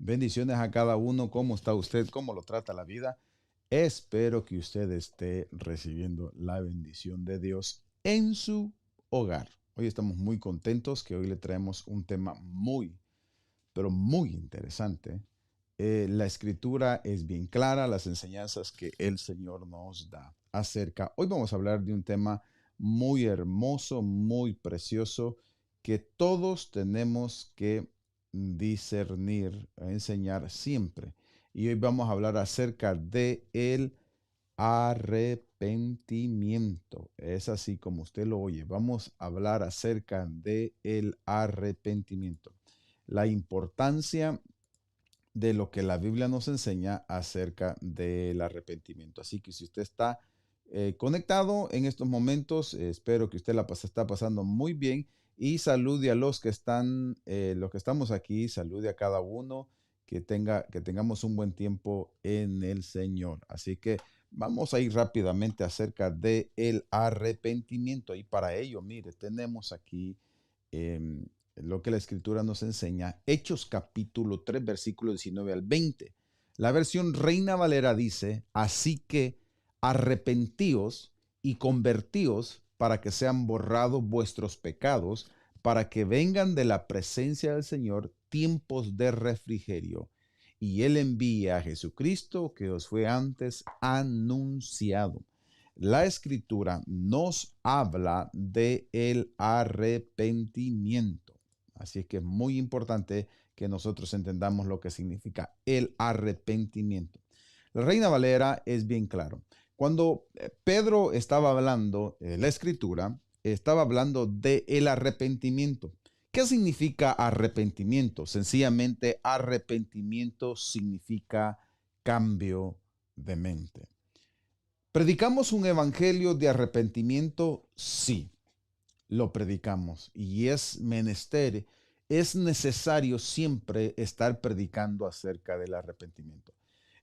Bendiciones a cada uno. ¿Cómo está usted? ¿Cómo lo trata la vida? Espero que usted esté recibiendo la bendición de Dios en su hogar. Hoy estamos muy contentos que hoy le traemos un tema pero muy interesante. La escritura es bien clara, las enseñanzas que el Señor nos da acerca. Hoy vamos a hablar de un tema muy hermoso, muy precioso, que todos tenemos que discernir, enseñar siempre. Y hoy vamos a hablar acerca de el arrepentimiento. Es así como usted lo oye. Vamos a hablar acerca de el arrepentimiento. La importancia de lo que la Biblia nos enseña acerca del arrepentimiento. Así que si usted está conectado en estos momentos, espero que usted está pasando muy bien y salude a los que estamos aquí, salude a cada uno, que tengamos un buen tiempo en el Señor. Así que vamos a ir rápidamente acerca del arrepentimiento y para ello, mire, tenemos aquí em, lo que la escritura nos enseña, Hechos capítulo 3, versículo 19 al 20. La versión Reina Valera dice, así que arrepentíos y convertíos para que sean borrados vuestros pecados, para que vengan de la presencia del Señor tiempos de refrigerio. Y Él envía a Jesucristo que os fue antes anunciado. La escritura nos habla de el arrepentimiento. Así es que es muy importante que nosotros entendamos lo que significa el arrepentimiento. La Reina Valera es bien claro. Cuando Pedro estaba hablando, la escritura estaba hablando de el arrepentimiento. ¿Qué significa arrepentimiento? Sencillamente, arrepentimiento significa cambio de mente. ¿Predicamos un evangelio de arrepentimiento? Sí, lo predicamos y es menester, es necesario siempre estar predicando acerca del arrepentimiento.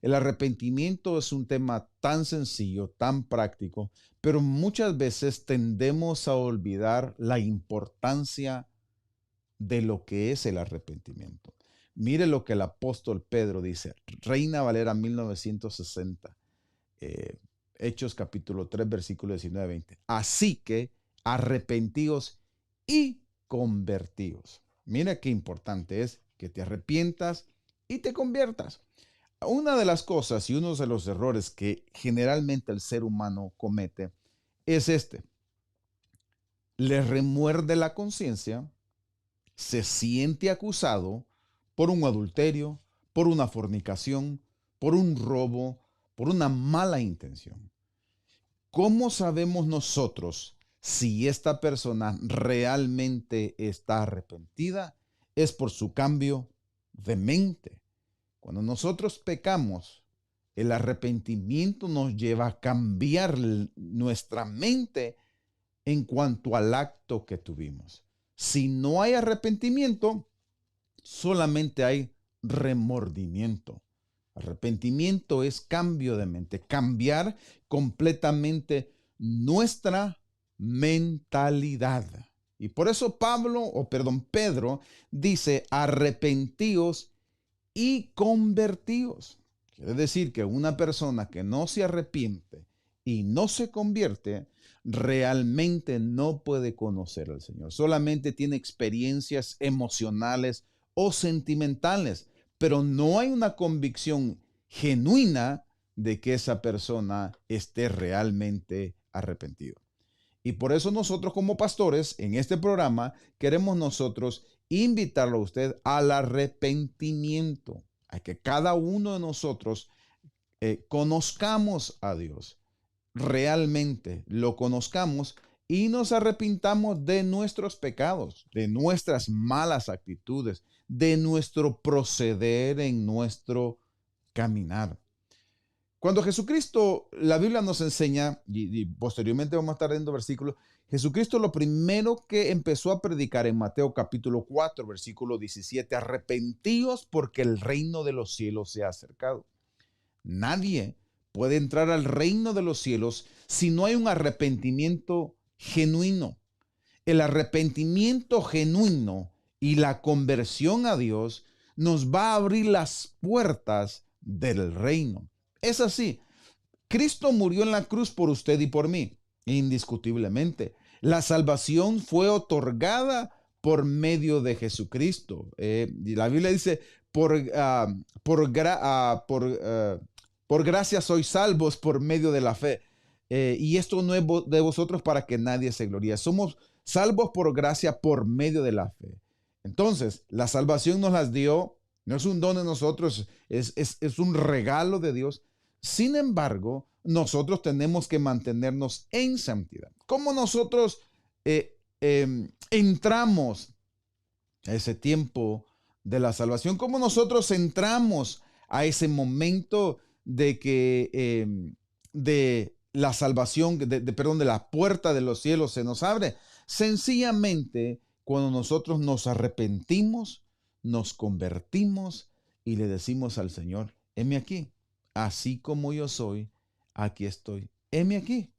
El arrepentimiento es un tema tan sencillo, tan práctico, pero muchas veces tendemos a olvidar la importancia de lo que es el arrepentimiento. Mire lo que el apóstol Pedro dice, Reina Valera 1960. eh, Hechos capítulo 3, versículo 19-20. Así que arrepentíos y convertíos. Mira qué importante es que te arrepientas y te conviertas. Una de las cosas y uno de los errores que generalmente el ser humano comete es este. Le remuerde la conciencia, se siente acusado por un adulterio, por una fornicación, por un robo, por una mala intención. ¿Cómo sabemos nosotros si esta persona realmente está arrepentida? Es por su cambio de mente. Cuando nosotros pecamos, el arrepentimiento nos lleva a cambiar nuestra mente en cuanto al acto que tuvimos. Si no hay arrepentimiento, solamente hay remordimiento. Arrepentimiento es cambio de mente, cambiar completamente nuestra mentalidad. Y por eso Pedro dice, arrepentíos y convertíos. Quiere decir que una persona que no se arrepiente y no se convierte, realmente no puede conocer al Señor. Solamente tiene experiencias emocionales o sentimentales, pero no hay una convicción genuina de que esa persona esté realmente arrepentido. Y por eso nosotros como pastores en este programa queremos nosotros invitarlo a usted al arrepentimiento, a que cada uno de nosotros conozcamos a Dios, realmente lo conozcamos y nos arrepintamos de nuestros pecados, de nuestras malas actitudes, de nuestro proceder en nuestro caminar. Cuando Jesucristo, la Biblia nos enseña, y posteriormente vamos a estar viendo versículos, Jesucristo lo primero que empezó a predicar en Mateo capítulo 4, versículo 17, arrepentíos porque el reino de los cielos se ha acercado. Nadie puede entrar al reino de los cielos si no hay un arrepentimiento genuino. El arrepentimiento genuino y la conversión a Dios nos va a abrir las puertas del reino. Es así. Cristo murió en la cruz por usted y por mí, indiscutiblemente. La salvación fue otorgada por medio de Jesucristo. Y la Biblia dice, por gracia sois salvos por medio de la fe. Y esto no es de vosotros para que nadie se gloríe. Somos salvos por gracia por medio de la fe. Entonces, la salvación nos las dio, no es un don de nosotros, es un regalo de Dios. Sin embargo, nosotros tenemos que mantenernos en santidad. ¿Cómo nosotros entramos a ese tiempo de la salvación? ¿Cómo nosotros entramos a ese momento de que de la salvación, perdón, de la puerta de los cielos se nos abre? Sencillamente, cuando nosotros nos arrepentimos, nos convertimos y le decimos al Señor, heme aquí, así como yo soy, aquí estoy, heme aquí.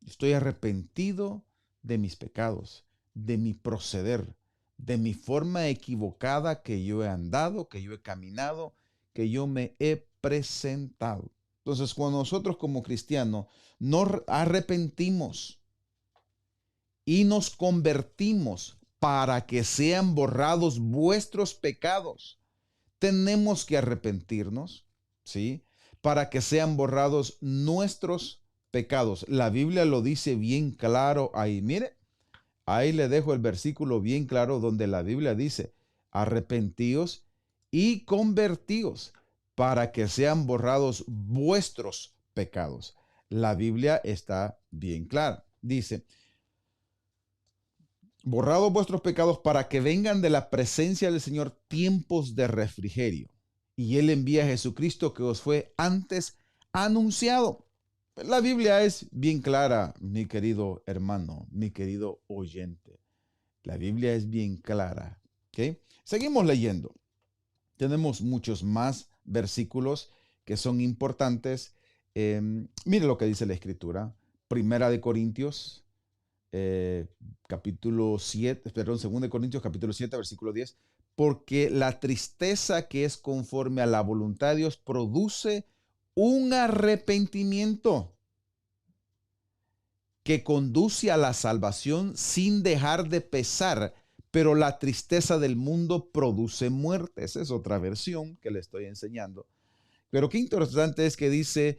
Estoy arrepentido de mis pecados, de mi proceder, de mi forma equivocada que yo he andado, que yo he caminado, que yo me he presentado. Entonces, cuando nosotros como cristianos nos arrepentimos y nos convertimos para que sean borrados vuestros pecados, tenemos que arrepentirnos, ¿sí? Para que sean borrados nuestros pecados. La Biblia lo dice bien claro ahí. Mire, ahí le dejo el versículo bien claro donde la Biblia dice, arrepentíos y convertíos para que sean borrados vuestros pecados. La Biblia está bien clara. Dice, borrados vuestros pecados para que vengan de la presencia del Señor tiempos de refrigerio. Y Él envía a Jesucristo que os fue antes anunciado. La Biblia es bien clara, mi querido hermano, mi querido oyente. La Biblia es bien clara. ¿Okay? Seguimos leyendo. Tenemos muchos más versículos que son importantes. Mire lo que dice la Escritura. Primera de Corintios, capítulo 7, perdón, 2 de Corintios, capítulo 7, versículo 10. Porque la tristeza que es conforme a la voluntad de Dios produce un arrepentimiento que conduce a la salvación sin dejar de pesar, pero la tristeza del mundo produce muerte. Esa es otra versión que le estoy enseñando. Pero qué interesante es que dice,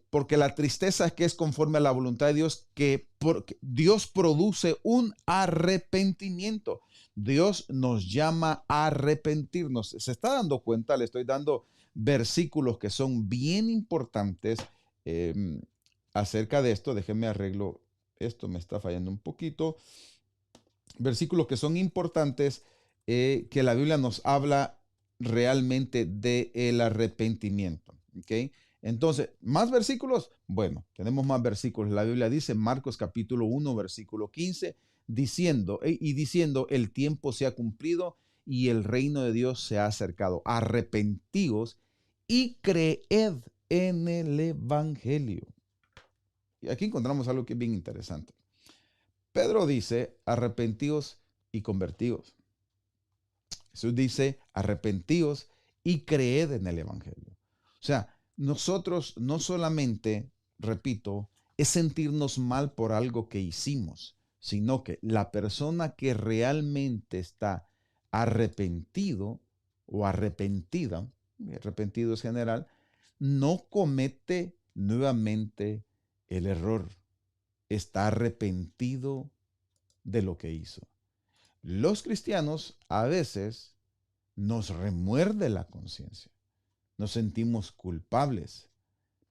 porque la tristeza que es conforme a la voluntad de Dios, que Dios produce un arrepentimiento. Dios nos llama a arrepentirnos. ¿Se está dando cuenta? Le estoy dando versículos que son bien importantes acerca de esto. Déjenme arreglo esto, me está fallando un poquito. Versículos que son importantes, que la Biblia nos habla realmente del arrepentimiento. ¿Okay? Entonces, ¿más versículos? Bueno, tenemos más versículos. La Biblia dice, Marcos capítulo 1, versículo 15, diciendo, el tiempo se ha cumplido y el reino de Dios se ha acercado. Arrepentíos y creed en el evangelio. Y aquí encontramos algo que es bien interesante. Pedro dice, arrepentíos y convertíos. Jesús dice, arrepentíos y creed en el evangelio. O sea, nosotros no solamente, repito, es sentirnos mal por algo que hicimos, sino que la persona que realmente está arrepentido o arrepentida, arrepentido es general, no comete nuevamente el error. Está arrepentido de lo que hizo. Los cristianos a veces nos remuerde la conciencia, nos sentimos culpables,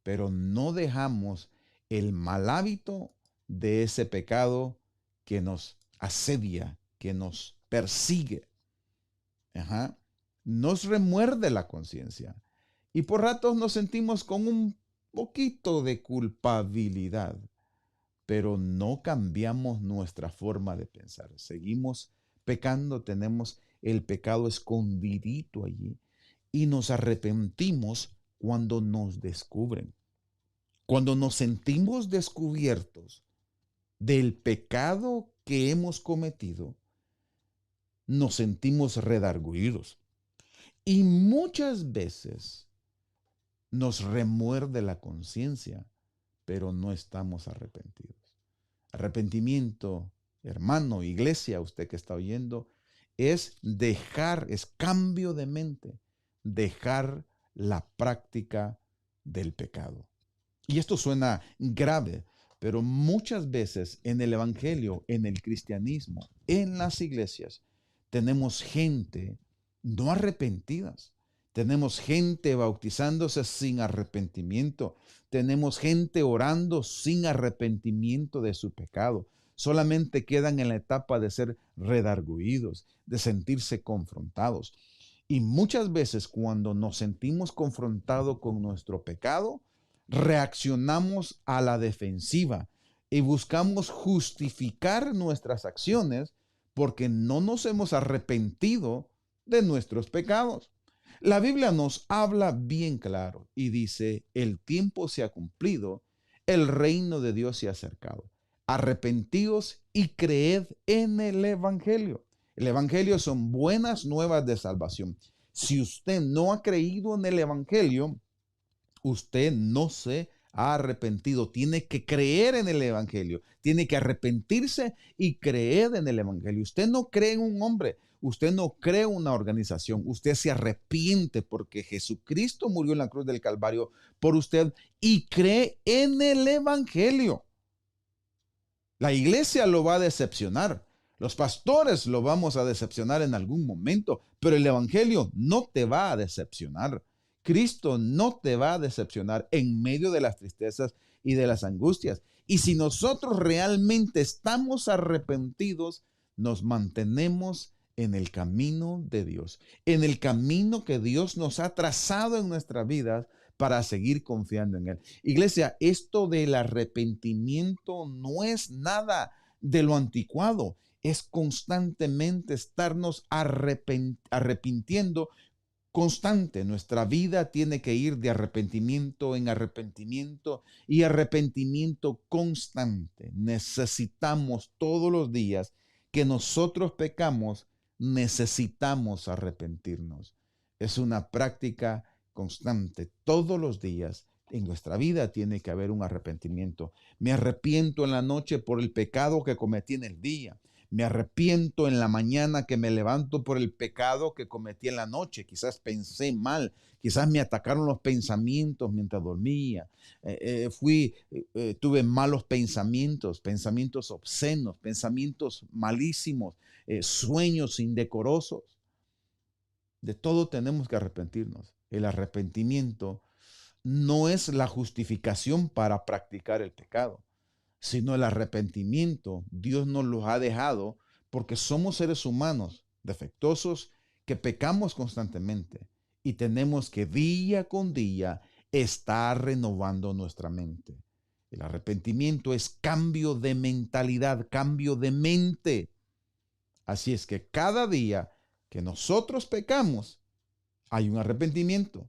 pero no dejamos el mal hábito de ese pecado que nos asedia, que nos persigue. Nos remuerde la conciencia y por ratos nos sentimos con un poquito de culpabilidad, pero no cambiamos nuestra forma de pensar. Seguimos pecando, tenemos el pecado escondidito allí y nos arrepentimos cuando nos descubren. Cuando nos sentimos descubiertos del pecado que hemos cometido, nos sentimos redargüidos. Y muchas veces nos remuerde la conciencia, pero no estamos arrepentidos. Arrepentimiento, hermano, iglesia, usted que está oyendo, es dejar, es cambio de mente, dejar la práctica del pecado. Y esto suena grave, pero muchas veces en el evangelio, en el cristianismo, en las iglesias, tenemos gente no arrepentidas. Tenemos gente bautizándose sin arrepentimiento. Tenemos gente orando sin arrepentimiento de su pecado. Solamente quedan en la etapa de ser redarguidos, de sentirse confrontados. Y muchas veces cuando nos sentimos confrontados con nuestro pecado, reaccionamos a la defensiva y buscamos justificar nuestras acciones porque no nos hemos arrepentido de nuestros pecados. La Biblia nos habla bien claro y dice, el tiempo se ha cumplido, el reino de Dios se ha acercado. Arrepentíos y creed en el Evangelio. El Evangelio son buenas nuevas de salvación. Si usted no ha creído en el Evangelio, usted no se ha arrepentido. Tiene que creer en el Evangelio. Tiene que arrepentirse y creer en el Evangelio. Usted no cree en un hombre. Usted no cree en una organización. Usted se arrepiente porque Jesucristo murió en la cruz del Calvario por usted y cree en el Evangelio. La iglesia lo va a decepcionar. Los pastores lo vamos a decepcionar en algún momento, pero el Evangelio no te va a decepcionar. Cristo no te va a decepcionar en medio de las tristezas y de las angustias. Y si nosotros realmente estamos arrepentidos, nos mantenemos en el camino de Dios, en el camino que Dios nos ha trazado en nuestra vida para seguir confiando en Él. Iglesia, esto del arrepentimiento no es nada de lo anticuado, es constantemente estarnos arrepintiendo constante. Nuestra vida tiene que ir de arrepentimiento en arrepentimiento y arrepentimiento constante. Necesitamos todos los días que nosotros pecamos, necesitamos arrepentirnos. Es una práctica constante. Todos los días en nuestra vida tiene que haber un arrepentimiento. Me arrepiento en la noche por el pecado que cometí en el día. Me arrepiento en la mañana que me levanto por el pecado que cometí en la noche. Quizás pensé mal, quizás me atacaron los pensamientos mientras dormía. Tuve malos pensamientos, pensamientos obscenos, pensamientos malísimos, sueños indecorosos. De todo tenemos que arrepentirnos. El arrepentimiento no es la justificación para practicar el pecado, sino el arrepentimiento. Dios nos lo ha dejado porque somos seres humanos defectuosos que pecamos constantemente y tenemos que día con día estar renovando nuestra mente. El arrepentimiento es cambio de mentalidad, cambio de mente. Así es que cada día que nosotros pecamos, hay un arrepentimiento,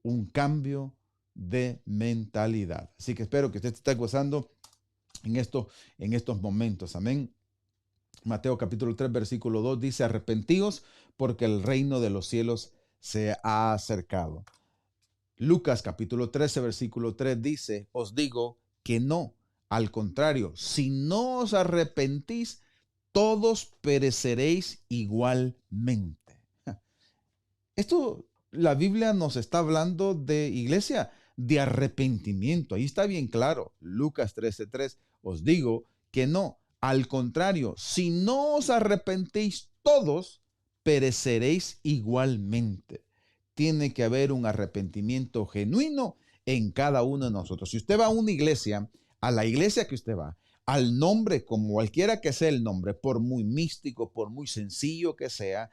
un cambio de mentalidad. Así que espero que usted esté gozando en estos momentos. Amén. Mateo capítulo 3, versículo 2 dice, arrepentíos porque el reino de los cielos se ha acercado. Lucas capítulo 13, versículo 3 dice, os digo que no, al contrario, si no os arrepentís, todos pereceréis igualmente. Esto la Biblia nos está hablando de, iglesia, de arrepentimiento. Ahí está bien claro. Lucas 13:3, os digo que no. Al contrario, si no os arrepentís, todos pereceréis igualmente. Tiene que haber un arrepentimiento genuino en cada uno de nosotros. Si usted va a una iglesia, a la iglesia que usted va, al nombre, como cualquiera que sea el nombre, por muy místico, por muy sencillo que sea,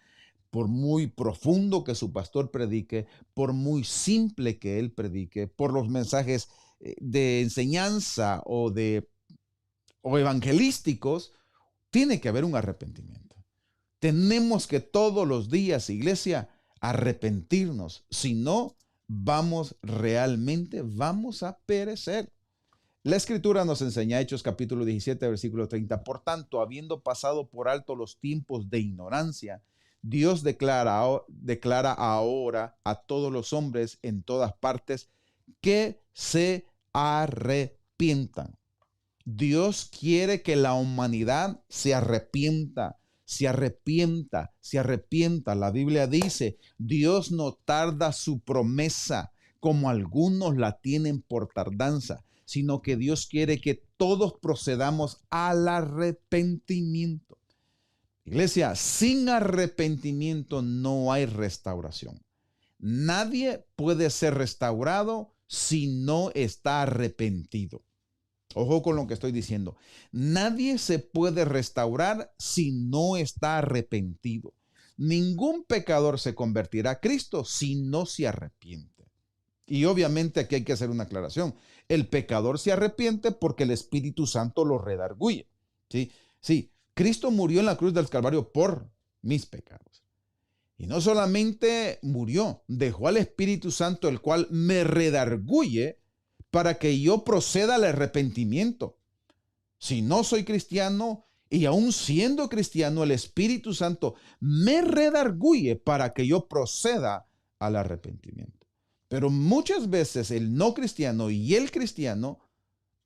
por muy profundo que su pastor predique, por muy simple que él predique, por los mensajes de enseñanza o evangelísticos, tiene que haber un arrepentimiento. Tenemos que todos los días, iglesia, arrepentirnos. Si no, vamos a perecer. La Escritura nos enseña, Hechos capítulo 17, versículo 30, por tanto, habiendo pasado por alto los tiempos de ignorancia, Dios declara ahora a todos los hombres en todas partes que se arrepientan. Dios quiere que la humanidad se arrepienta, se arrepienta, se arrepienta. La Biblia dice, Dios no tarda su promesa como algunos la tienen por tardanza, sino que Dios quiere que todos procedamos al arrepentimiento. Iglesia, sin arrepentimiento no hay restauración. Nadie puede ser restaurado si no está arrepentido. Ojo con lo que estoy diciendo. Nadie se puede restaurar si no está arrepentido. Ningún pecador se convertirá a Cristo si no se arrepiente. Y obviamente aquí hay que hacer una aclaración. El pecador se arrepiente porque el Espíritu Santo lo redarguye. ¿Sí? Sí, Cristo murió en la cruz del Calvario por mis pecados. Y no solamente murió, dejó al Espíritu Santo, el cual me redarguye para que yo proceda al arrepentimiento. Si no soy cristiano y aún siendo cristiano, el Espíritu Santo me redarguye para que yo proceda al arrepentimiento. Pero muchas veces el no cristiano y el cristiano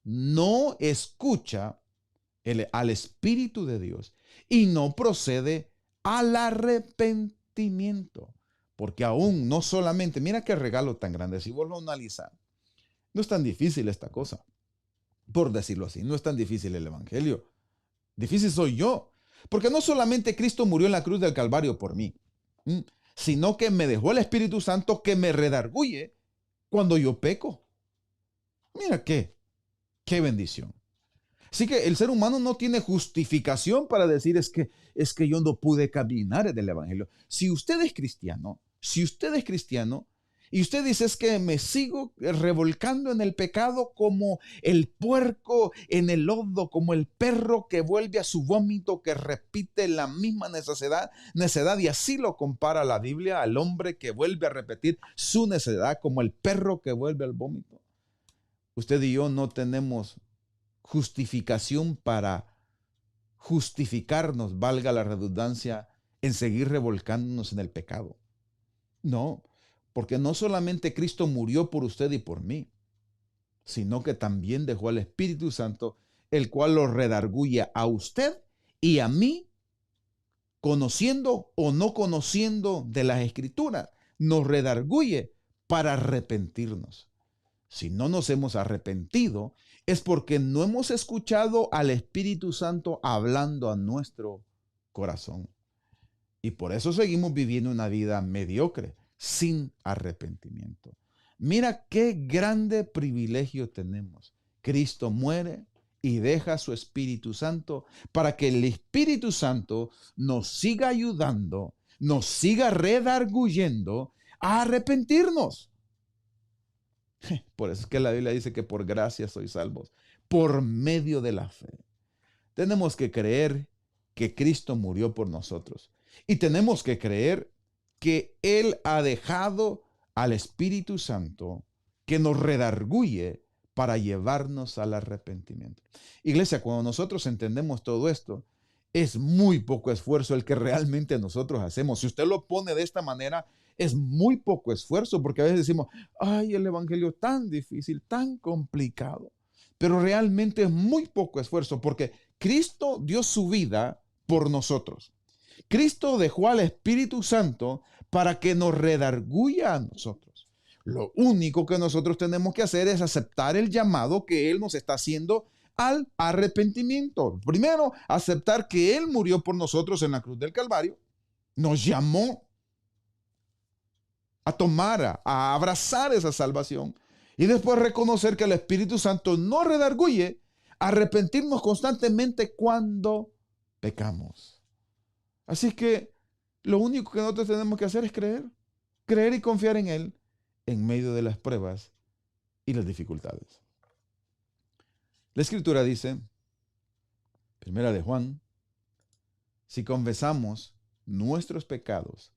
no escucha al Espíritu de Dios y no procede al arrepentimiento. Porque aún no solamente, mira qué regalo tan grande, si vos lo analizas, no es tan difícil esta cosa, por decirlo así, no es tan difícil el evangelio. Difícil soy yo, porque no solamente Cristo murió en la cruz del Calvario por mí, sino que me dejó el Espíritu Santo que me redarguye cuando yo peco. Mira qué bendición. Así que el ser humano no tiene justificación para decir es que yo no pude caminar en el evangelio. Si usted es cristiano, y usted dice es que me sigo revolcando en el pecado como el puerco en el lodo, como el perro que vuelve a su vómito, que repite la misma necedad, y así lo compara la Biblia al hombre que vuelve a repetir su necedad como el perro que vuelve al vómito. Usted y yo no tenemos justificación para justificarnos, valga la redundancia, en seguir revolcándonos en el pecado. No, porque no solamente Cristo murió por usted y por mí, sino que también dejó al Espíritu Santo, el cual lo redarguye a usted y a mí, conociendo o no conociendo de las Escrituras, nos redarguye para arrepentirnos. Si no nos hemos arrepentido, es porque no hemos escuchado al Espíritu Santo hablando a nuestro corazón. Y por eso seguimos viviendo una vida mediocre, sin arrepentimiento. Mira qué grande privilegio tenemos. Cristo muere y deja su Espíritu Santo para que el Espíritu Santo nos siga ayudando, nos siga redarguyendo a arrepentirnos. Por eso es que la Biblia dice que por gracia sois salvos, por medio de la fe. Tenemos que creer que Cristo murió por nosotros. Y tenemos que creer que Él ha dejado al Espíritu Santo que nos redarguye para llevarnos al arrepentimiento. Iglesia, cuando nosotros entendemos todo esto, es muy poco esfuerzo el que realmente nosotros hacemos. Si usted lo pone de esta manera, es muy poco esfuerzo, porque a veces decimos, ay, el evangelio tan difícil, tan complicado. Pero realmente es muy poco esfuerzo, porque Cristo dio su vida por nosotros. Cristo dejó al Espíritu Santo para que nos redarguya a nosotros. Lo único que nosotros tenemos que hacer es aceptar el llamado que Él nos está haciendo al arrepentimiento. Primero, aceptar que Él murió por nosotros en la cruz del Calvario. Nos llamó a tomar, a abrazar esa salvación. Y después reconocer que el Espíritu Santo nos redarguye, arrepentirnos constantemente cuando pecamos. Así que lo único que nosotros tenemos que hacer es creer y confiar en Él en medio de las pruebas y las dificultades. La Escritura dice, primera de Juan, si confesamos nuestros pecados,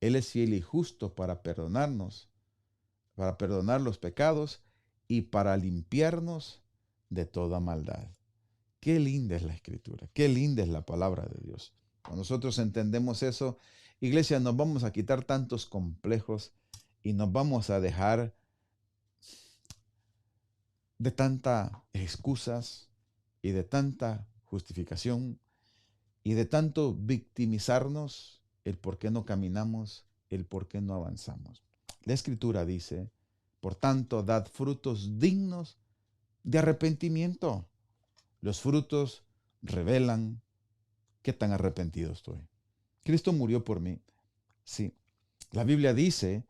Él es fiel y justo para perdonarnos, para perdonar los pecados y para limpiarnos de toda maldad. Qué linda es la Escritura, qué linda es la palabra de Dios. Cuando nosotros entendemos eso, Iglesia, nos vamos a quitar tantos complejos y nos vamos a dejar de tantas excusas y de tanta justificación y de tanto victimizarnos, el por qué no caminamos, el por qué no avanzamos. La Escritura dice, por tanto, dad frutos dignos de arrepentimiento. Los frutos revelan qué tan arrepentido estoy. Cristo murió por mí. Sí, la Biblia dice,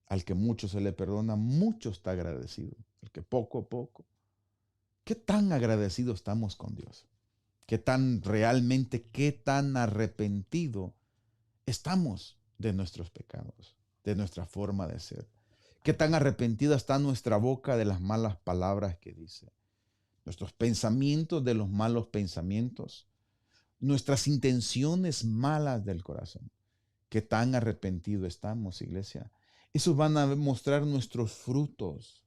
al que mucho se le perdona, mucho está agradecido. El que poco a poco. ¿Qué tan agradecido estamos con Dios? ¿Qué tan realmente, qué tan arrepentido estamos de nuestros pecados, de nuestra forma de ser? ¿Qué tan arrepentida está nuestra boca de las malas palabras que dice? Nuestros pensamientos de los malos pensamientos, nuestras intenciones malas del corazón. ¿Qué tan arrepentido estamos, iglesia? Esos van a mostrar nuestros frutos.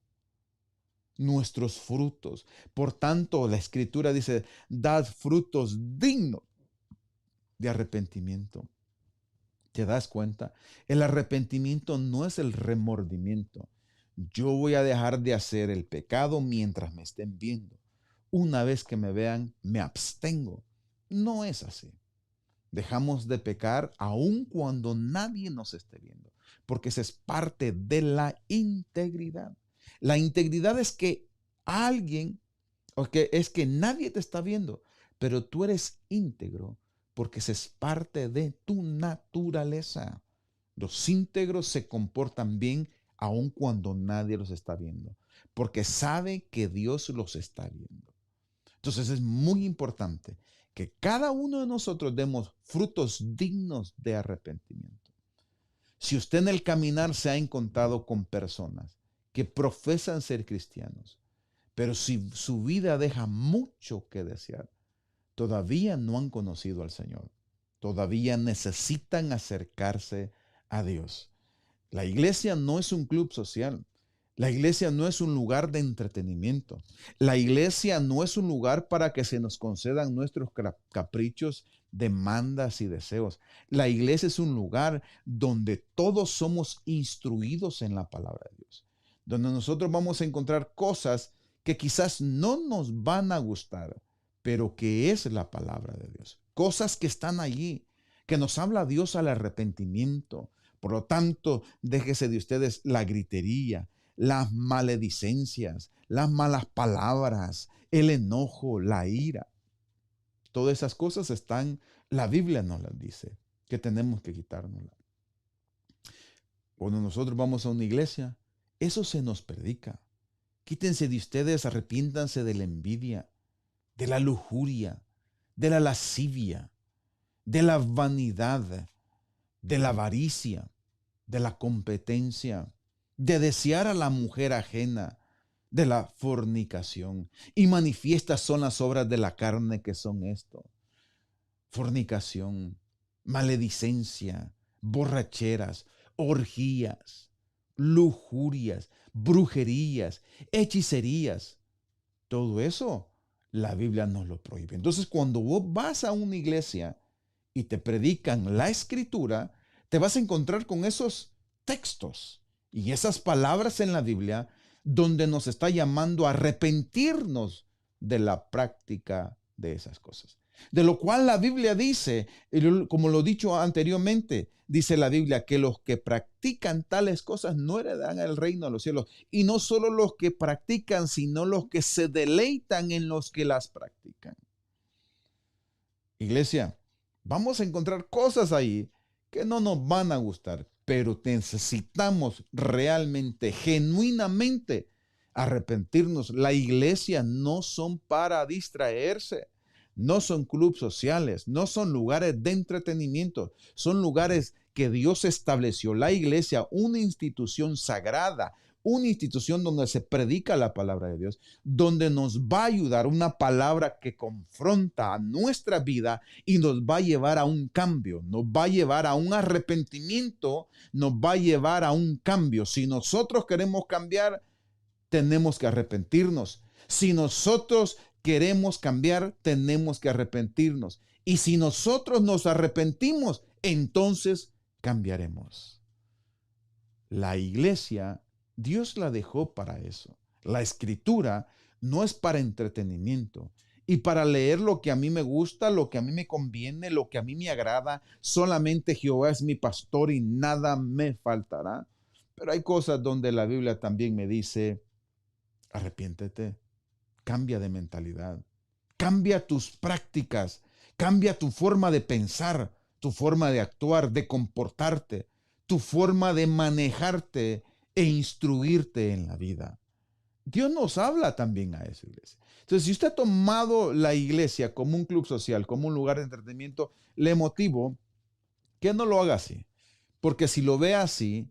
Nuestros frutos. Por tanto, la Escritura dice, dad frutos dignos de arrepentimiento. ¿Te das cuenta? El arrepentimiento no es el remordimiento. Yo voy a dejar de hacer el pecado mientras me estén viendo. Una vez que me vean, me abstengo. No es así. Dejamos de pecar aun cuando nadie nos esté viendo, porque esa es parte de la integridad. La integridad es que alguien, es que nadie te está viendo, pero tú eres íntegro, porque esa es parte de tu naturaleza. Los íntegros se comportan bien aun cuando nadie los está viendo, porque sabe que Dios los está viendo. Entonces es muy importante que cada uno de nosotros demos frutos dignos de arrepentimiento. Si usted en el caminar se ha encontrado con personas que profesan ser cristianos, pero si su vida deja mucho que desear, todavía no han conocido al Señor, todavía necesitan acercarse a Dios. La iglesia no es un club social. La iglesia no es un lugar de entretenimiento. La iglesia no es un lugar para que se nos concedan nuestros caprichos, demandas y deseos. La iglesia es un lugar donde todos somos instruidos en la palabra de Dios, donde nosotros vamos a encontrar cosas que quizás no nos van a gustar, pero que es la palabra de Dios. Cosas que están allí, que nos habla Dios al arrepentimiento. Por lo tanto, déjese de ustedes la gritería, las maledicencias, las malas palabras, el enojo, la ira. Todas esas cosas están, la Biblia nos las dice, que tenemos que quitárnoslas. Cuando nosotros vamos a una iglesia, eso se nos predica. Quítense de ustedes, arrepiéntanse de la envidia, de la lujuria, de la lascivia, de la vanidad, de la avaricia, de la competencia, de desear a la mujer ajena, de la fornicación. Y manifiestas son las obras de la carne, que son esto: fornicación, maledicencia, borracheras, orgías, lujurias, brujerías, hechicerías. Todo eso la Biblia nos lo prohíbe. Entonces, cuando vos vas a una iglesia y te predican la Escritura, te vas a encontrar con esos textos y esas palabras en la Biblia donde nos está llamando a arrepentirnos de la práctica de esas cosas. De lo cual la Biblia dice, como lo he dicho anteriormente, dice la Biblia que los que practican tales cosas no heredarán el reino de los cielos. Y no solo los que practican, sino los que se deleitan en los que las practican. Iglesia, vamos a encontrar cosas ahí que no nos van a gustar, pero necesitamos realmente, genuinamente arrepentirnos. La iglesia no son para distraerse, no son clubes sociales, no son lugares de entretenimiento, son lugares que Dios estableció. La iglesia, una institución sagrada, una institución donde se predica la palabra de Dios, donde nos va a ayudar, una palabra que confronta a nuestra vida y nos va a llevar a un cambio, nos va a llevar a un arrepentimiento, nos va a llevar a un cambio. Si nosotros queremos cambiar, tenemos que arrepentirnos. Si nosotros queremos cambiar, tenemos que arrepentirnos. Y si nosotros nos arrepentimos, entonces cambiaremos. La iglesia, Dios la dejó para eso. La escritura no es para entretenimiento y para leer lo que a mí me gusta, lo que a mí me conviene, lo que a mí me agrada. Solamente Jehová es mi pastor y nada me faltará. Pero hay cosas donde la Biblia también me dice, arrepiéntete, cambia de mentalidad, cambia tus prácticas, cambia tu forma de pensar, tu forma de actuar, de comportarte, tu forma de manejarte e instruirte en la vida. Dios nos habla también a esa iglesia. Entonces, si usted ha tomado la iglesia como un club social, como un lugar de entretenimiento, le motivo que no lo haga así. Porque si lo ve así,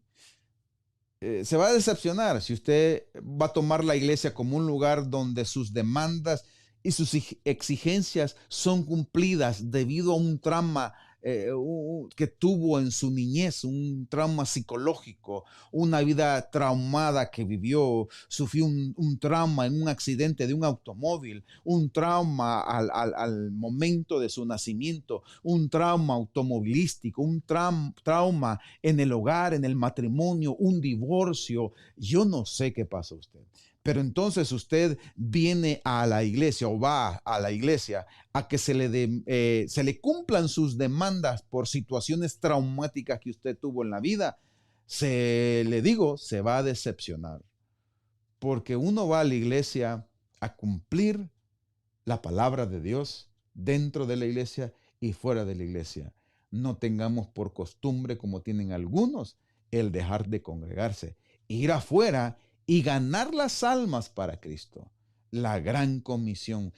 se va a decepcionar si usted va a tomar la iglesia como un lugar donde sus demandas y sus exigencias son cumplidas debido a un trauma que tuvo en su niñez, un trauma psicológico, una vida traumada que vivió, sufrió un trauma en un accidente de un automóvil, un trauma al momento de su nacimiento, un trauma automovilístico, un trauma en el hogar, en el matrimonio, un divorcio. Yo no sé qué pasa a usted. Pero entonces usted viene a la iglesia o va a la iglesia a que se le cumplan sus demandas por situaciones traumáticas que usted tuvo en la vida. Se va a decepcionar. Porque uno va a la iglesia a cumplir la palabra de Dios dentro de la iglesia y fuera de la iglesia. No tengamos por costumbre, como tienen algunos, el dejar de congregarse, ir afuera y ganar las almas para Cristo. La gran comisión.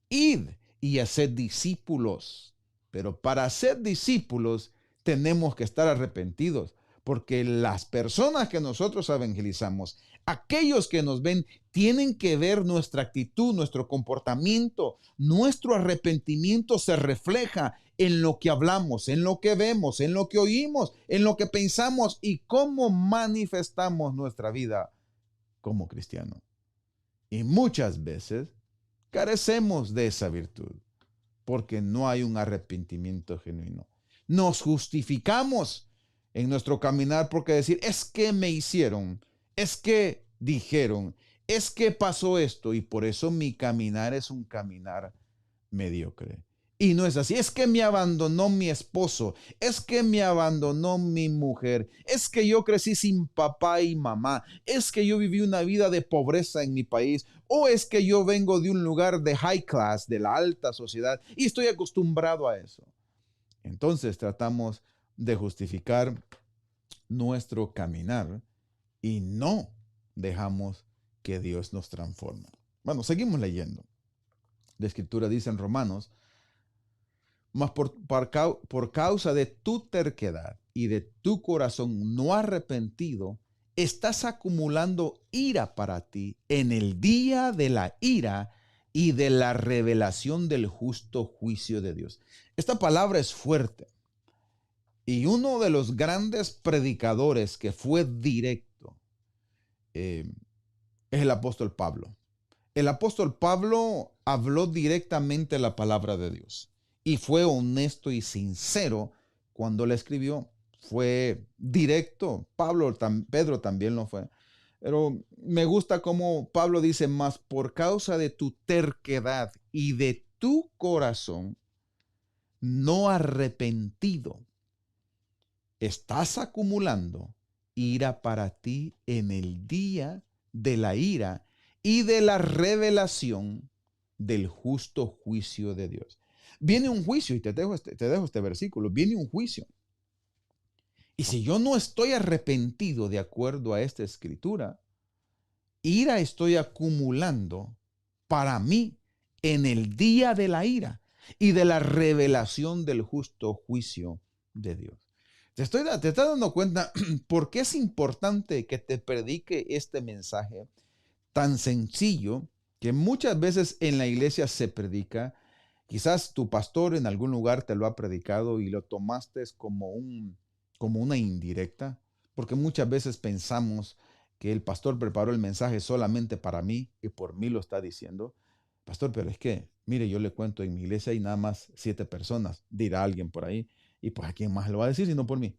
Id y haced discípulos. Pero para ser discípulos tenemos que estar arrepentidos, porque las personas que nosotros evangelizamos, aquellos que nos ven, tienen que ver nuestra actitud, nuestro comportamiento, nuestro arrepentimiento se refleja en lo que hablamos, en lo que vemos, en lo que oímos, en lo que pensamos y cómo manifestamos nuestra vida como cristianos. Y muchas veces carecemos de esa virtud porque no hay un arrepentimiento genuino. Nos justificamos en nuestro caminar porque decir, es que me hicieron, es que dijeron, es que pasó esto y por eso mi caminar es un caminar mediocre. Y no es así, es que me abandonó mi esposo, es que me abandonó mi mujer, es que yo crecí sin papá y mamá, es que yo viví una vida de pobreza en mi país, o es que yo vengo de un lugar de high class, de la alta sociedad, y estoy acostumbrado a eso. Entonces tratamos de justificar nuestro caminar y no dejamos que Dios nos transforme. Bueno, seguimos leyendo. La escritura dice en Romanos, mas por causa de tu terquedad y de tu corazón no arrepentido, estás acumulando ira para ti en el día de la ira y de la revelación del justo juicio de Dios. Esta palabra es fuerte. Y uno de los grandes predicadores que fue directo es el apóstol Pablo. El apóstol Pablo habló directamente la palabra de Dios y fue honesto y sincero cuando le escribió. Fue directo. Pedro también lo fue. Pero me gusta cómo Pablo dice, más por causa de tu terquedad y de tu corazón no arrepentido, estás acumulando ira para ti en el día de la ira y de la revelación del justo juicio de Dios. Viene un juicio, y te dejo este versículo, viene un juicio. Y si yo no estoy arrepentido de acuerdo a esta escritura, ira estoy acumulando para mí en el día de la ira y de la revelación del justo juicio de Dios. Te estás dando cuenta por qué es importante que te predique este mensaje tan sencillo que muchas veces en la iglesia se predica. Quizás tu pastor en algún lugar te lo ha predicado y lo tomaste como una indirecta, porque muchas veces pensamos que el pastor preparó el mensaje solamente para mí y por mí lo está diciendo. Pastor, pero es que, mire, yo le cuento, en mi iglesia hay nada más 7 personas, dirá alguien por ahí, y pues a quién más lo va a decir sino por mí.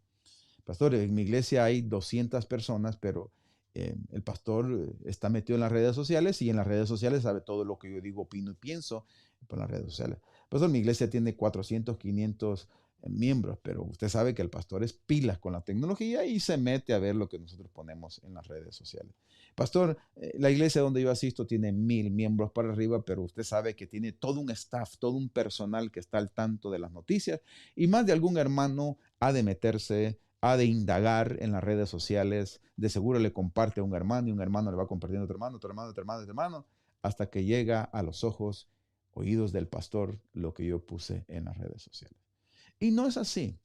Pastor, en mi iglesia hay 200 personas, pero el pastor está metido en las redes sociales y en las redes sociales sabe todo lo que yo digo, opino y pienso por las redes sociales. Pastor, mi iglesia tiene 400, 500 miembros, pero usted sabe que el pastor es pilas con la tecnología y se mete a ver lo que nosotros ponemos en las redes sociales. Pastor, la iglesia donde yo asisto tiene 1,000 miembros para arriba, pero usted sabe que tiene todo un staff, todo un personal que está al tanto de las noticias y más de algún hermano ha de meterse, ha de indagar en las redes sociales, de seguro le comparte a un hermano y un hermano le va compartiendo a otro hermano, otro hermano, otro hermano, otro hermano, hasta que llega a los ojos, oídos del pastor lo que yo puse en las redes sociales. Y no es así.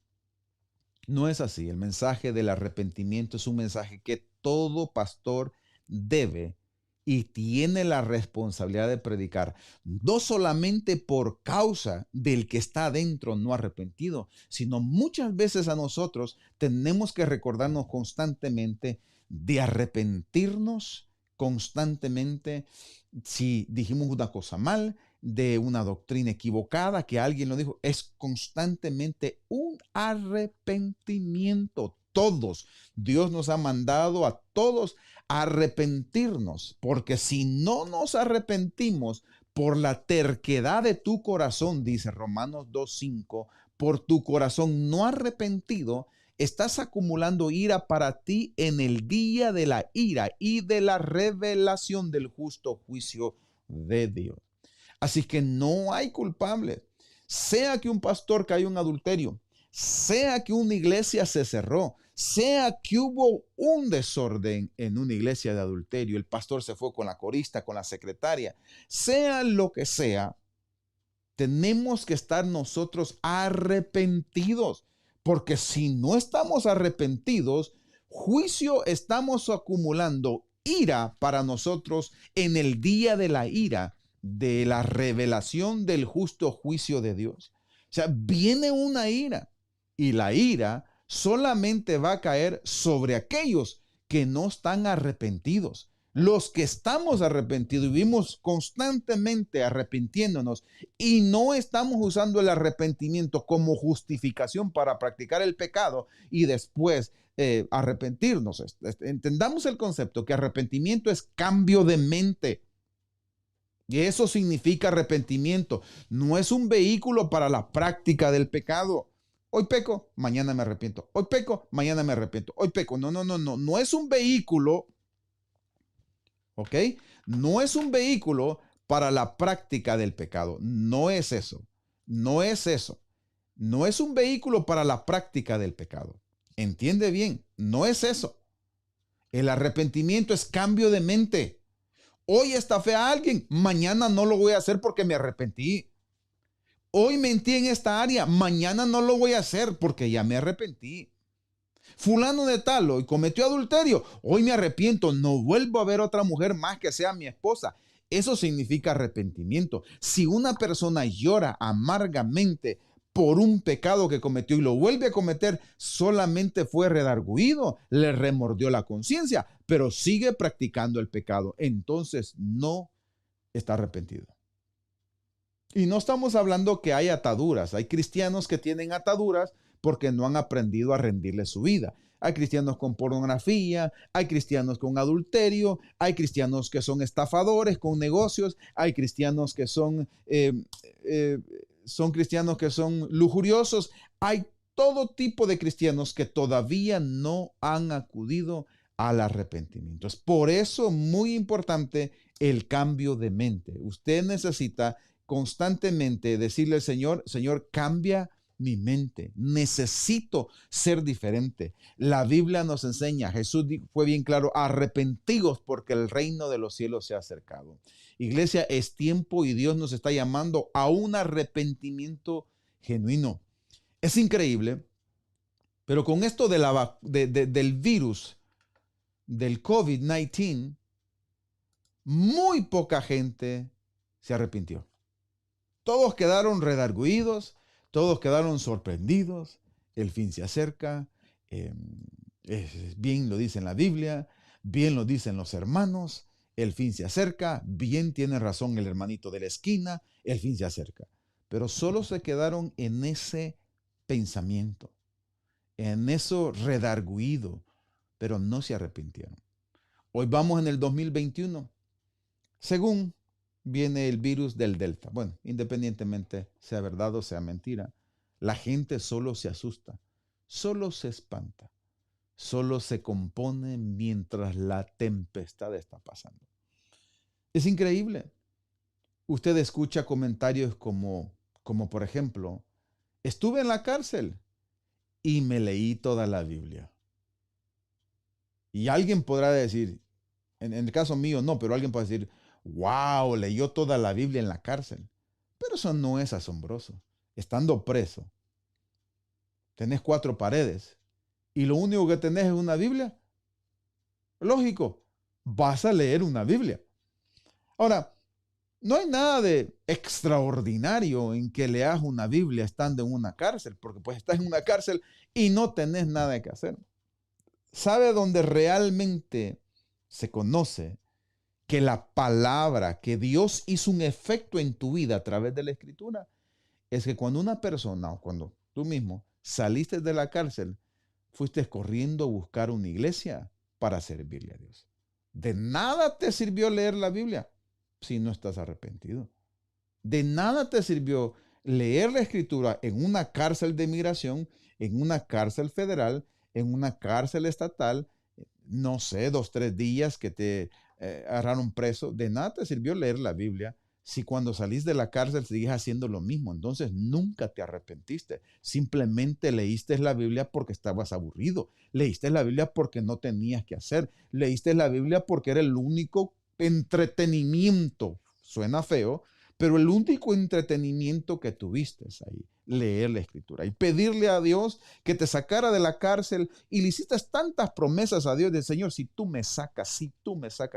No es así. El mensaje del arrepentimiento es un mensaje que todo pastor debe y tiene la responsabilidad de predicar, no solamente por causa del que está adentro no arrepentido, sino muchas veces a nosotros tenemos que recordarnos constantemente de arrepentirnos constantemente si dijimos una cosa mal, de una doctrina equivocada, que alguien lo dijo, es constantemente un arrepentimiento. Todos, Dios nos ha mandado a todos a arrepentirnos, porque si no nos arrepentimos por la terquedad de tu corazón, dice Romanos 2:5, por tu corazón no arrepentido, estás acumulando ira para ti en el día de la ira y de la revelación del justo juicio de Dios. Así que no hay culpable. Sea que un pastor cayó en adulterio, sea que una iglesia se cerró, sea que hubo un desorden en una iglesia de adulterio, el pastor se fue con la corista, con la secretaria, sea lo que sea, tenemos que estar nosotros arrepentidos, porque si no estamos arrepentidos, juicio estamos acumulando ira para nosotros en el día de la ira, de la revelación del justo juicio de Dios. O sea, viene una ira y la ira solamente va a caer sobre aquellos que no están arrepentidos. Los que estamos arrepentidos y vivimos constantemente arrepintiéndonos y no estamos usando el arrepentimiento como justificación para practicar el pecado y después arrepentirnos. Entendamos el concepto que arrepentimiento es cambio de mente. Y eso significa arrepentimiento. No es un vehículo para la práctica del pecado. Hoy peco, mañana me arrepiento. Hoy peco, mañana me arrepiento. Hoy peco. No, no, no, no. No es un vehículo, ¿ok? No es un vehículo para la práctica del pecado. No es eso. No es eso. No es un vehículo para la práctica del pecado. Entiende bien, no es eso. El arrepentimiento es cambio de mente. Hoy estafé a alguien, mañana no lo voy a hacer porque me arrepentí. Hoy mentí en esta área, mañana no lo voy a hacer porque ya me arrepentí. Fulano de tal hoy cometió adulterio, hoy me arrepiento, no vuelvo a ver otra mujer más que sea mi esposa. Eso significa arrepentimiento. Si una persona llora amargamente por un pecado que cometió y lo vuelve a cometer, solamente fue redarguido, le remordió la conciencia, pero sigue practicando el pecado. Entonces no está arrepentido. Y no estamos hablando que hay ataduras. Hay cristianos que tienen ataduras porque no han aprendido a rendirle su vida. Hay cristianos con pornografía, hay cristianos con adulterio, hay cristianos que son estafadores con negocios, hay cristianos que son cristianos que son lujuriosos. Hay todo tipo de cristianos que todavía no han acudido al arrepentimiento. Es por eso muy importante el cambio de mente. Usted necesita constantemente decirle al Señor, Señor, cambia mi mente, necesito ser diferente. La Biblia nos enseña, Jesús fue bien claro, arrepentidos porque el reino de los cielos se ha acercado. Iglesia, es tiempo y Dios nos está llamando a un arrepentimiento genuino. Es increíble, pero con esto del virus, del COVID-19, muy poca gente se arrepintió. Todos quedaron redarguidos, todos quedaron sorprendidos. El fin se acerca. Eh, bien lo dice en la Biblia, bien lo dicen los hermanos. El fin se acerca. Bien tiene razón el hermanito de la esquina. El fin se acerca. Pero solo se quedaron en ese pensamiento, en eso redarguido, pero no se arrepintieron. Hoy vamos en el 2021. Según viene el virus del Delta. Bueno, independientemente sea verdad o sea mentira, la gente solo se asusta, solo se espanta, solo se compone mientras la tempestad está pasando. Es increíble. Usted escucha comentarios como por ejemplo, estuve en la cárcel y me leí toda la Biblia. Y alguien podrá decir, en el caso mío no, pero alguien puede decir, wow, leyó toda la Biblia en la cárcel. Pero eso no es asombroso. Estando preso, tenés 4 paredes y lo único que tenés es una Biblia. Lógico, vas a leer una Biblia. Ahora, no hay nada de extraordinario en que leas una Biblia estando en una cárcel, porque pues estás en una cárcel y no tenés nada que hacer. ¿Sabe dónde realmente se conoce que la palabra, que Dios hizo un efecto en tu vida a través de la escritura? Es que cuando una persona o cuando tú mismo saliste de la cárcel, fuiste corriendo a buscar una iglesia para servirle a Dios. De nada te sirvió leer la Biblia si no estás arrepentido. De nada te sirvió leer la escritura en una cárcel de migración, en una cárcel federal, en una cárcel estatal, no sé, 2, 3 días que te agarraron preso. De nada te sirvió leer la Biblia si cuando salís de la cárcel sigues haciendo lo mismo. Entonces nunca te arrepentiste. Simplemente leíste la Biblia porque estabas aburrido. Leíste la Biblia porque no tenías que hacer. Leíste la Biblia porque era el único entretenimiento. Suena feo, pero el único entretenimiento que tuviste es ahí, leer la escritura y pedirle a Dios que te sacara de la cárcel. Y le hiciste tantas promesas a Dios de, Señor, si tú me sacas,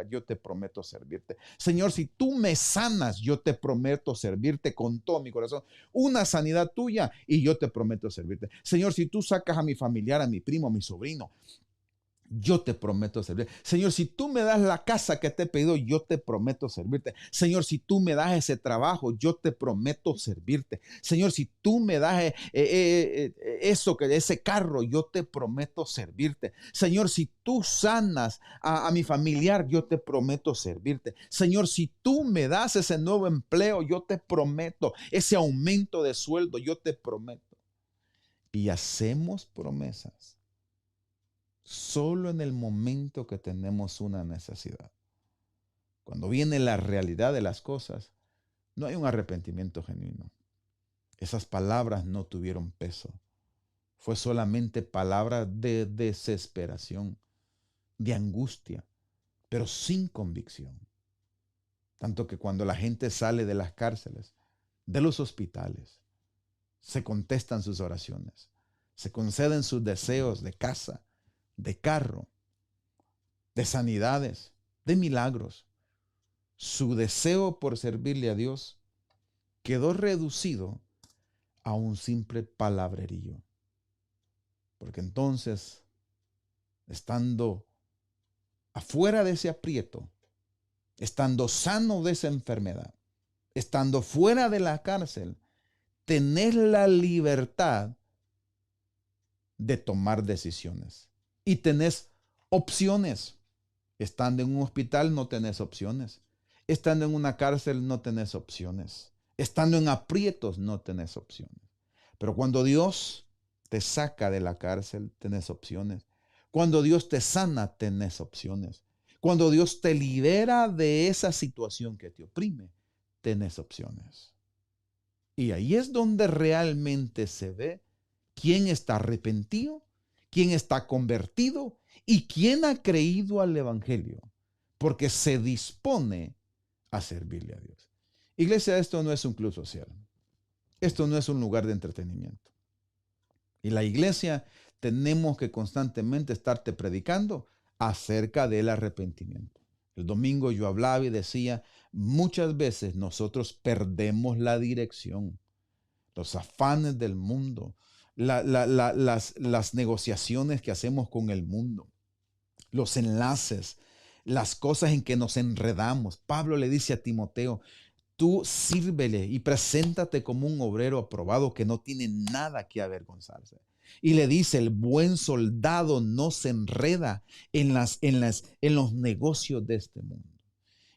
yo te prometo servirte. Señor, si tú me sanas, yo te prometo servirte con todo mi corazón. Una sanidad tuya y yo te prometo servirte. Señor, si tú sacas a mi familiar, a mi primo, a mi sobrino, yo te prometo servir. Señor, si tú me das la casa que te he pedido, yo te prometo servirte. Señor, si tú me das ese trabajo, yo te prometo servirte. Señor, si tú me das ese carro, yo te prometo servirte. Señor, si tú sanas a mi familiar, yo te prometo servirte. Señor, si tú me das ese nuevo empleo, yo te prometo ese aumento de sueldo, yo te prometo. Y hacemos promesas solo en el momento que tenemos una necesidad. Cuando viene la realidad de las cosas, no hay un arrepentimiento genuino. Esas palabras no tuvieron peso. Fue solamente palabra de desesperación, de angustia, pero sin convicción. Tanto que cuando la gente sale de las cárceles, de los hospitales, se contestan sus oraciones, se conceden sus deseos de casa, de carro, de sanidades, de milagros. Su deseo por servirle a Dios quedó reducido a un simple palabrerío. Porque entonces, estando afuera de ese aprieto, estando sano de esa enfermedad, estando fuera de la cárcel, tenés la libertad de tomar decisiones y tenés opciones. Estando en un hospital no tenés opciones. Estando en una cárcel no tenés opciones. Estando en aprietos no tenés opciones. Pero cuando Dios te saca de la cárcel, tenés opciones. Cuando Dios te sana, tenés opciones. Cuando Dios te libera de esa situación que te oprime, tenés opciones. Y ahí es donde realmente se ve quién está arrepentido, quién está convertido y quién ha creído al Evangelio, porque se dispone a servirle a Dios. Iglesia, esto no es un club social. Esto no es un lugar de entretenimiento. Y la iglesia tenemos que constantemente estarte predicando acerca del arrepentimiento. El domingo yo hablaba y decía, muchas veces nosotros perdemos la dirección, los afanes del mundo, las negociaciones que hacemos con el mundo, los enlaces, las cosas en que nos enredamos. Pablo le dice a Timoteo, tú sírvele y preséntate como un obrero aprobado que no tiene nada que avergonzarse. Y le dice, el buen soldado no se enreda en los negocios de este mundo.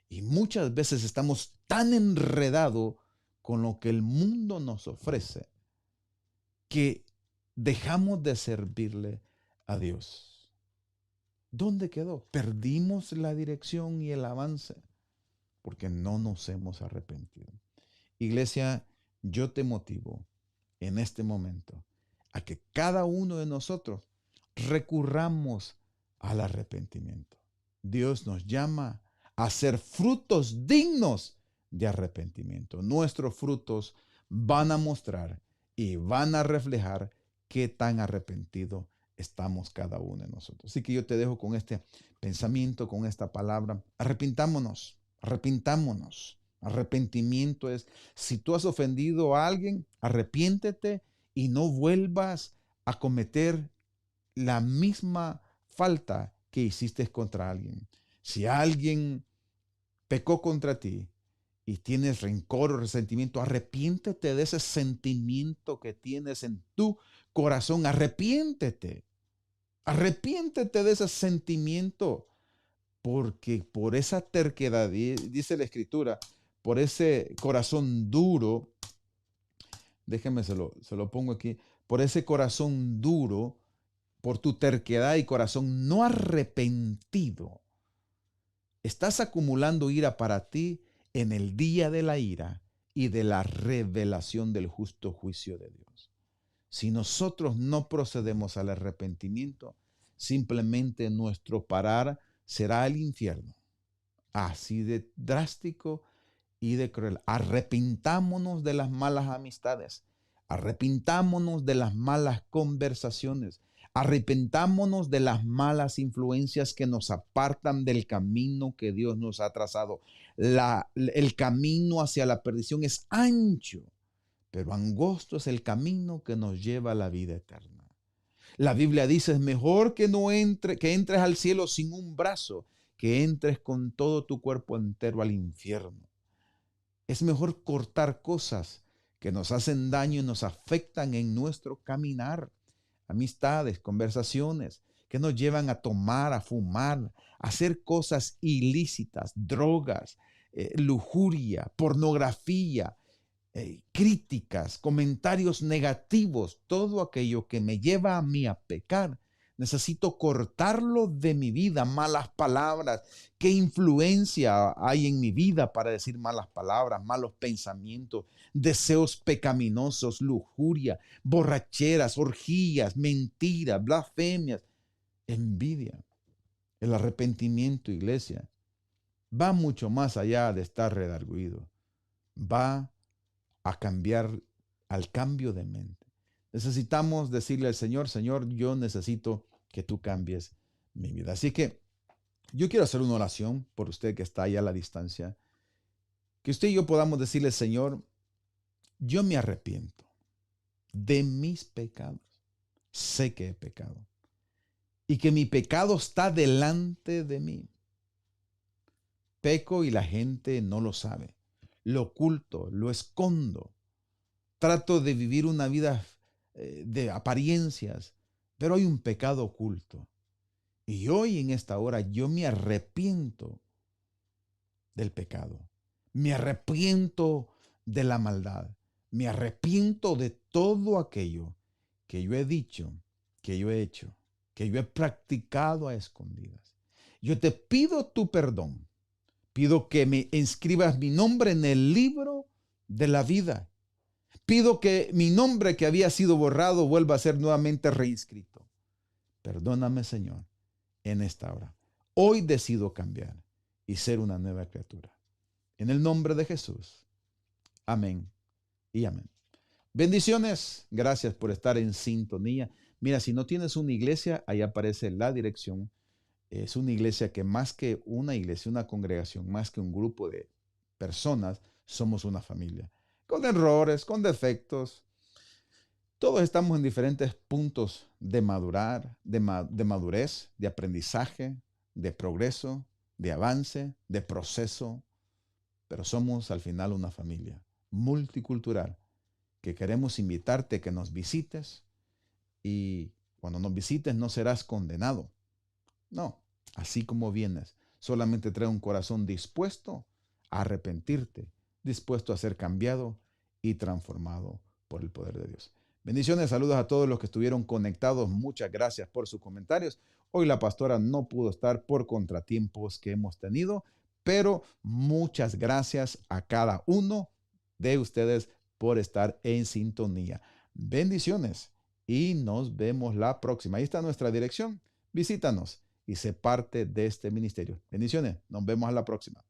Y muchas veces estamos tan enredados con lo que el mundo nos ofrece que dejamos de servirle a Dios. ¿Dónde quedó? Perdimos la dirección y el avance porque no nos hemos arrepentido. Iglesia, yo te motivo en este momento a que cada uno de nosotros recurramos al arrepentimiento. Dios nos llama a ser frutos dignos de arrepentimiento. Nuestros frutos van a mostrar y van a reflejar qué tan arrepentido estamos cada uno de nosotros. Así que yo te dejo con este pensamiento, con esta palabra. Arrepintámonos, arrepintámonos. Arrepentimiento es, si tú has ofendido a alguien, arrepiéntete y no vuelvas a cometer la misma falta que hiciste contra alguien. Si alguien pecó contra ti y tienes rencor o resentimiento, arrepiéntete de ese sentimiento que tienes en tu corazón. Arrepiéntete. Arrepiéntete de ese sentimiento, porque por esa terquedad, dice la Escritura, por ese corazón duro, déjeme se lo pongo aquí, por ese corazón duro, por tu terquedad y corazón no arrepentido, estás acumulando ira para ti en el día de la ira y de la revelación del justo juicio de Dios. Si nosotros no procedemos al arrepentimiento, simplemente nuestro parar será el infierno. Así de drástico y de cruel. Arrepintámonos de las malas amistades. Arrepintámonos de las malas conversaciones. Arrepentámonos de las malas influencias que nos apartan del camino que Dios nos ha trazado. El camino hacia la perdición es ancho, pero angosto es el camino que nos lleva a la vida eterna. La Biblia dice, es mejor que que entres al cielo sin un brazo, que entres con todo tu cuerpo entero al infierno. Es mejor cortar cosas que nos hacen daño y nos afectan en nuestro caminar. Amistades, conversaciones que nos llevan a tomar, a fumar, a hacer cosas ilícitas, drogas, lujuria, pornografía, críticas, comentarios negativos, todo aquello que me lleva a mí a pecar. Necesito cortarlo de mi vida, malas palabras. ¿Qué influencia hay en mi vida para decir malas palabras, malos pensamientos, deseos pecaminosos, lujuria, borracheras, orgías, mentiras, blasfemias, envidia? El arrepentimiento, iglesia, va mucho más allá de estar redarguido. Va a cambiar, al cambio de mente. Necesitamos decirle al Señor, Señor, yo necesito que tú cambies mi vida. Así que yo quiero hacer una oración por usted que está allá a la distancia. Que usted y yo podamos decirle, Señor, yo me arrepiento de mis pecados. Sé que he pecado. Y que mi pecado está delante de mí. Peco y la gente no lo sabe. Lo oculto, lo escondo. Trato de vivir una vida de apariencias, pero hay un pecado oculto. Y hoy en esta hora yo me arrepiento del pecado. Me arrepiento de la maldad. Me arrepiento de todo aquello que yo he dicho, que yo he hecho, que yo he practicado a escondidas. Yo te pido tu perdón. Pido que me inscribas mi nombre en el libro de la vida. Pido que mi nombre que había sido borrado vuelva a ser nuevamente reinscrito. Perdóname, Señor, en esta hora. Hoy decido cambiar y ser una nueva criatura. En el nombre de Jesús. Amén y amén. Bendiciones. Gracias por estar en sintonía. Mira, si no tienes una iglesia, ahí aparece la dirección. Es una iglesia que más que una iglesia, una congregación, más que un grupo de personas, somos una familia. Con errores, con defectos. Todos estamos en diferentes puntos de madurar, de madurez, de aprendizaje, de progreso, de avance, de proceso. Pero somos al final una familia multicultural que queremos invitarte a que nos visites y cuando nos visites no serás condenado. No, así como vienes, solamente trae un corazón dispuesto a arrepentirte, dispuesto a ser cambiado y transformado por el poder de Dios. Bendiciones, saludos a todos los que estuvieron conectados. Muchas gracias por sus comentarios. Hoy la pastora no pudo estar por contratiempos que hemos tenido, pero muchas gracias a cada uno de ustedes por estar en sintonía. Bendiciones y nos vemos la próxima. Ahí está nuestra dirección. Visítanos y sé parte de este ministerio. Bendiciones. Nos vemos a la próxima.